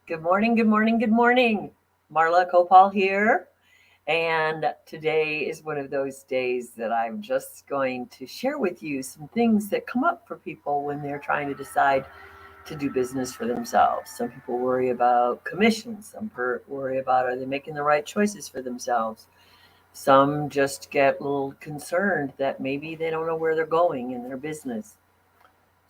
Good morning, good morning, good morning. Marla Copal here. And today is one of those days that I'm just going to share with you some things that come up for people when they're trying to decide to do business for themselves. Some people worry about commissions, worry about are they making the right choices for themselves. Some just get a little concerned that maybe they don't know where they're going in their business.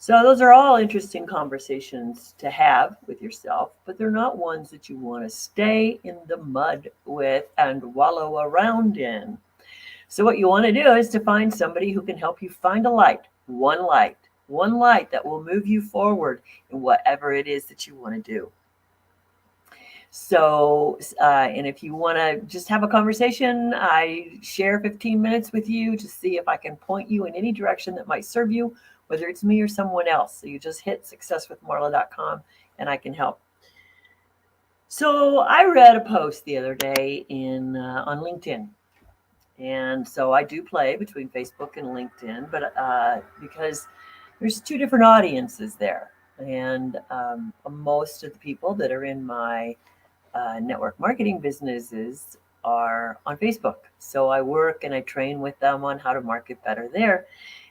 So those are all interesting conversations to have with yourself, but they're not ones that you want to stay in the mud with and wallow around in. So what you want to do is to find somebody who can help you find a one light that will move you forward in whatever it is that you want to do. And if you want to just have a conversation, I share 15 minutes with you to see if I can point you in any direction that might serve you, whether it's me or someone else. So you just hit successwithmarla.com and I can help. So I read a post the other day on LinkedIn. And so I do play between Facebook and LinkedIn, but because there's two different audiences there. And most of the people that are in my network marketing businesses are on Facebook. So I work and I train with them on how to market better there.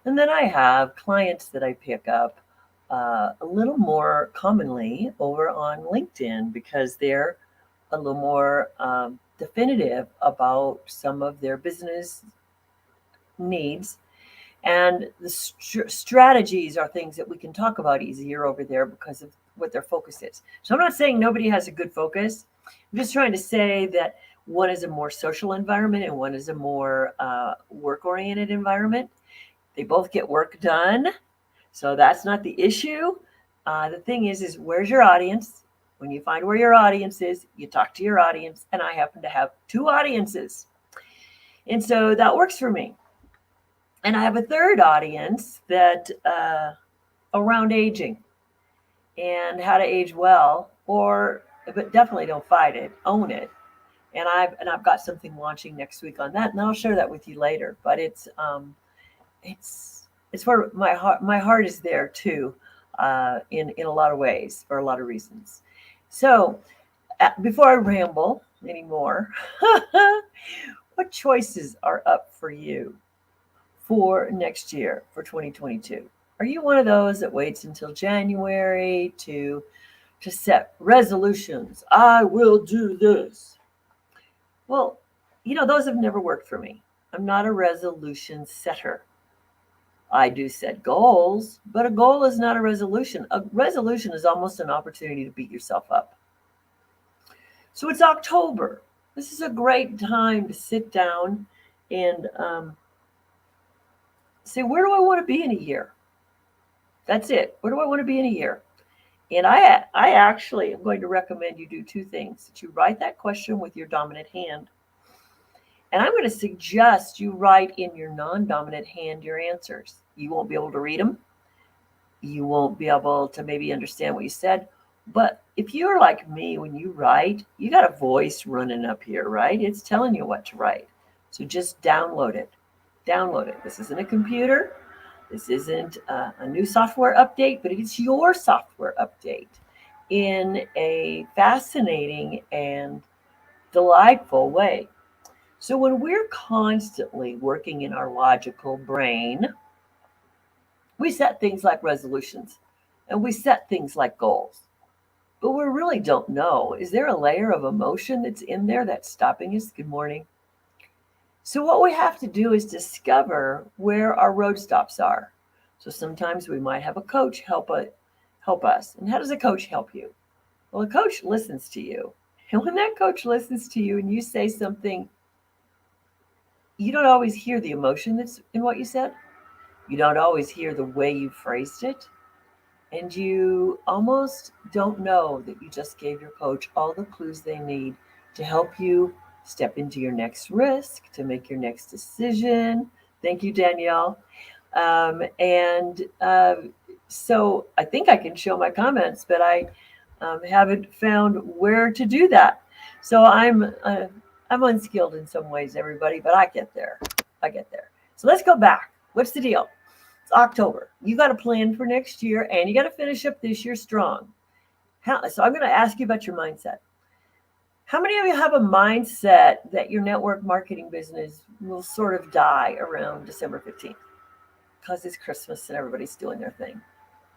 And then I have clients that I pick up a little more commonly over on LinkedIn because they're a little more definitive about some of their business needs. And the strategies are things that we can talk about easier over there because of what their focus is. So I'm not saying nobody has a good focus. I'm just trying to say that one is a more social environment and one is a more work-oriented environment. They both get work done. So that's not the issue. The thing is where's your audience? When you find where your audience is, you talk to your audience. And I happen to have two audiences. And so that works for me. And I have a third audience that around aging and how to age well, but definitely don't fight it, own it. And I've got something launching next week on that, and I'll share that with you later. But it's where my heart is there too, in a lot of ways for a lot of reasons. So before I ramble anymore, what choices are up for you for next year, for 2022? Are you one of those that waits until January to set resolutions? I will do this. Well, those have never worked for me. I'm not a resolution setter. I do set goals, but a goal is not a resolution. A resolution is almost an opportunity to beat yourself up. So it's October. This is a great time to sit down and say, where do I want to be in a year? That's it. Where do I want to be in a year? And I actually am going to recommend you do two things. That you write that question with your dominant hand. And I'm going to suggest you write in your non-dominant hand your answers. You won't be able to read them. You won't be able to maybe understand what you said. But if you're like me, when you write, you got a voice running up here, right? It's telling you what to write. So just download it. Download it. This isn't a computer. This isn't a new software update, but it's your software update in a fascinating and delightful way. So when we're constantly working in our logical brain, we set things like resolutions and we set things like goals. But we really don't know. Is there a layer of emotion that's in there that's stopping us? Good morning. So what we have to do is discover where our road stops are. So sometimes we might have a coach help us. And how does a coach help you? Well, a coach listens to you. And when that coach listens to you and you say something, you don't always hear the emotion that's in what you said. You don't always hear the way you phrased it. And you almost don't know that you just gave your coach all the clues they need to help you step into your next risk, to make your next decision. Thank you, Danielle. So I think I can show my comments, but I haven't found where to do that. So I'm unskilled in some ways, everybody, but I get there. So let's go back. What's the deal? It's October. You got a plan for next year, and you got to finish up this year strong. So I'm going to ask you about your mindset. How many of you have a mindset that your network marketing business will sort of die around December 15th? Because it's Christmas and everybody's doing their thing.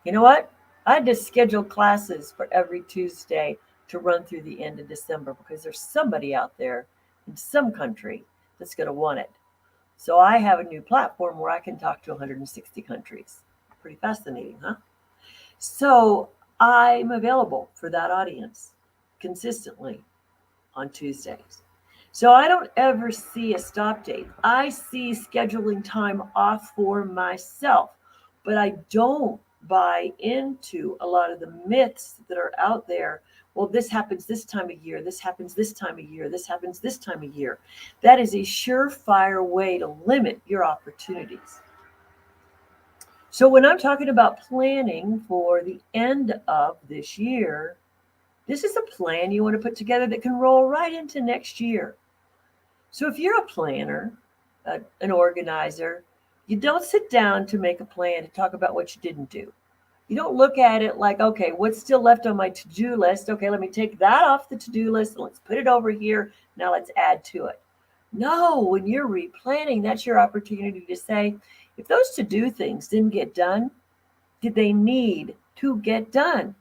You know what? I just scheduled classes for every Tuesday to run through the end of December because there's somebody out there in some country that's going to want it. So I have a new platform where I can talk to 160 countries. Pretty fascinating, huh? So I'm available for that audience consistently on Tuesdays. So I don't ever see a stop date. I see scheduling time off for myself, but I don't buy into a lot of the myths that are out there. Well, this happens this time of year. This happens this time of year. This happens this time of year. That is a surefire way to limit your opportunities. So when I'm talking about planning for the end of this year, this is a plan you want to put together that can roll right into next year. So if you're a planner, an organizer, you don't sit down to make a plan to talk about what you didn't do. You don't look at it like, okay, what's still left on my to-do list? Okay, let me take that off the to-do list and let's put it over here. Now let's add to it. No, when you're replanning, that's your opportunity to say, if those to-do things didn't get done, did they need to get done?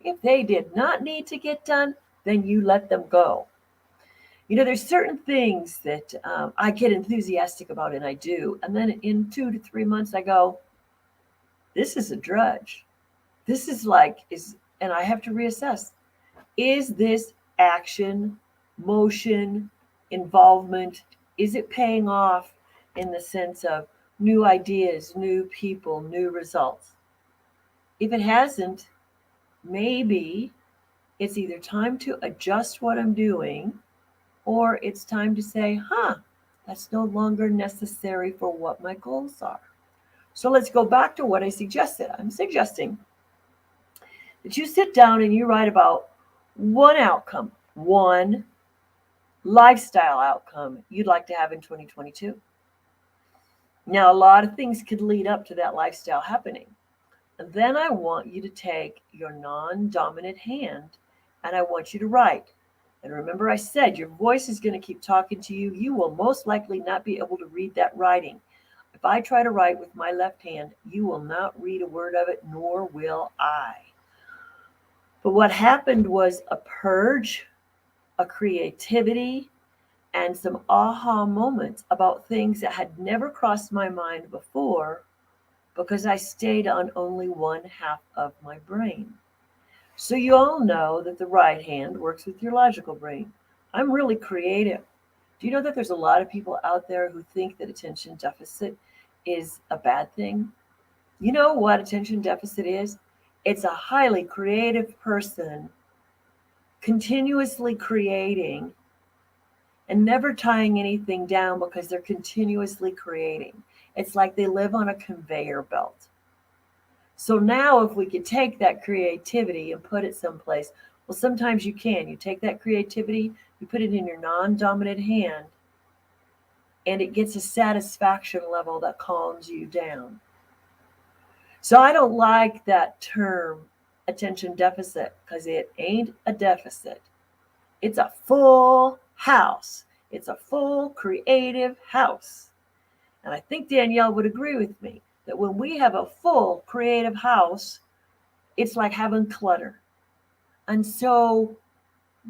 If they did not need to get done, then you let them go. There's certain things that I get enthusiastic about, and I do. And then in 2 to 3 months, I go, this is a drudge. This is and I have to reassess. Is this action, motion, involvement, is it paying off in the sense of new ideas, new people, new results? If it hasn't, maybe it's either time to adjust what I'm doing, or it's time to say, that's no longer necessary for what my goals are. So let's go back to what I suggested. I'm suggesting that you sit down and you write about one outcome, one lifestyle outcome you'd like to have in 2022. Now, a lot of things could lead up to that lifestyle happening. And then I want you to take your non-dominant hand and I want you to write. And remember, I said your voice is going to keep talking to you. You will most likely not be able to read that writing. If I try to write with my left hand, you will not read a word of it, nor will I. But what happened was a purge, a creativity, and some aha moments about things that had never crossed my mind before because I stayed on only one half of my brain. So you all know that the right hand works with your logical brain. I'm really creative. Do you know that there's a lot of people out there who think that attention deficit is a bad thing? You know what attention deficit is? It's a highly creative person continuously creating and never tying anything down because they're continuously creating. It's like they live on a conveyor belt. So now if we could take that creativity and put it someplace, well, sometimes you can. You take that creativity, you put it in your non-dominant hand, and it gets a satisfaction level that calms you down. So I don't like that term attention deficit because it ain't a deficit. It's a full house. It's a full creative house. And I think Danielle would agree with me that when we have a full creative house, it's like having clutter. And so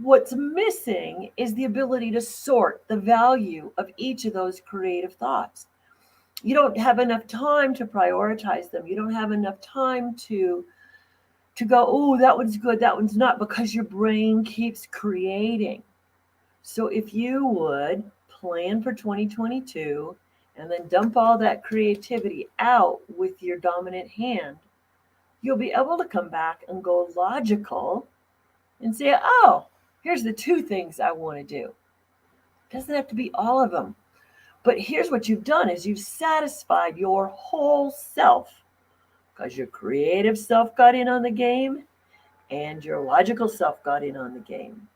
what's missing is the ability to sort the value of each of those creative thoughts. You don't have enough time to prioritize them. You don't have enough time to go, oh, that one's good, that one's not, because your brain keeps creating. So if you would plan for 2022 and then dump all that creativity out with your dominant hand, you'll be able to come back and go logical and say, oh, here's the 2 things I want to do. It doesn't have to be all of them. But here's what you've done is you've satisfied your whole self because your creative self got in on the game and your logical self got in on the game.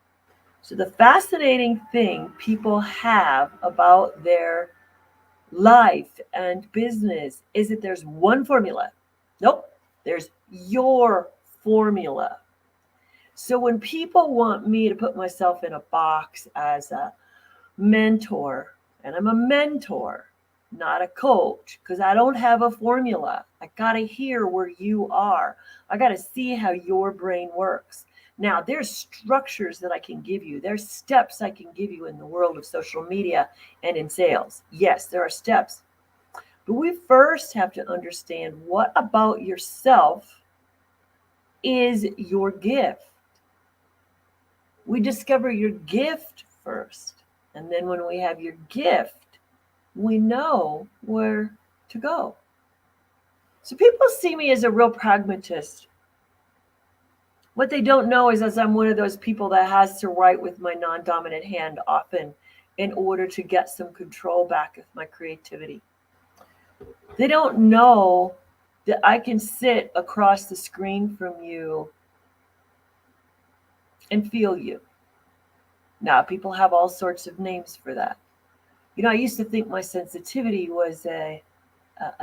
So the fascinating thing people have about their life and business is that there's one formula. Nope, there's your formula. So when people want me to put myself in a box as a mentor, and I'm a mentor, not a coach, because I don't have a formula. I got to hear where you are. I got to see how your brain works. Now, there's structures that I can give you. There's steps I can give you in the world of social media and in sales. Yes, there are steps. But we first have to understand what about yourself is your gift. We discover your gift first. And then when we have your gift, we know where to go. So people see me as a real pragmatist. What they don't know is as I'm one of those people that has to write with my non-dominant hand often in order to get some control back of my creativity. They don't know that I can sit across the screen from you and feel you. Now, people have all sorts of names for that. You know, I used to think my sensitivity was a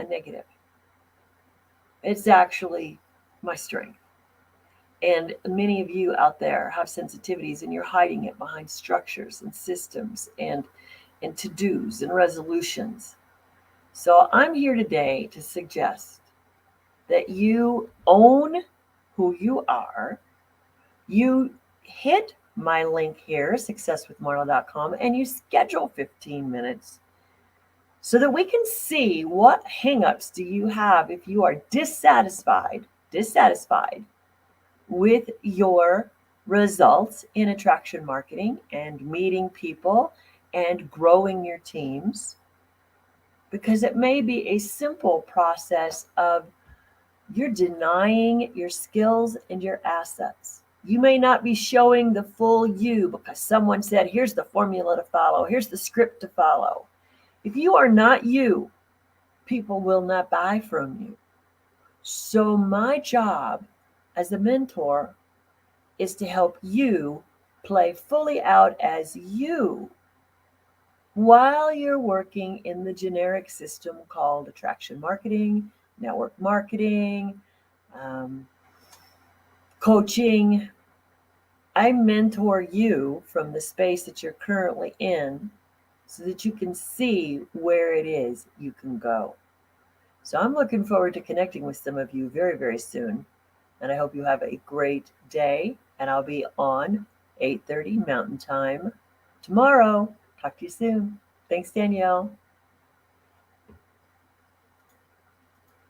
negative. It's actually my strength. And many of you out there have sensitivities and you're hiding it behind structures and systems and to-dos and resolutions. So I'm here today to suggest that you own who you are. You hit my link here, successwithmarla.com, and you schedule 15 minutes so that we can see what hangups do you have if you are dissatisfied with your results in attraction marketing and meeting people and growing your teams, because it may be a simple process of you're denying your skills and your assets. You may not be showing the full you because someone said, here's the formula to follow, here's the script to follow. If you are not you, people will not buy from you. So my job as a mentor is to help you play fully out as you while you're working in the generic system called attraction marketing, network marketing, coaching. I mentor you from the space that you're currently in so that you can see where it is you can go. So I'm looking forward to connecting with some of you very, very soon. And I hope you have a great day. And I'll be on 8:30 Mountain Time tomorrow. Talk to you soon. Thanks, Danielle.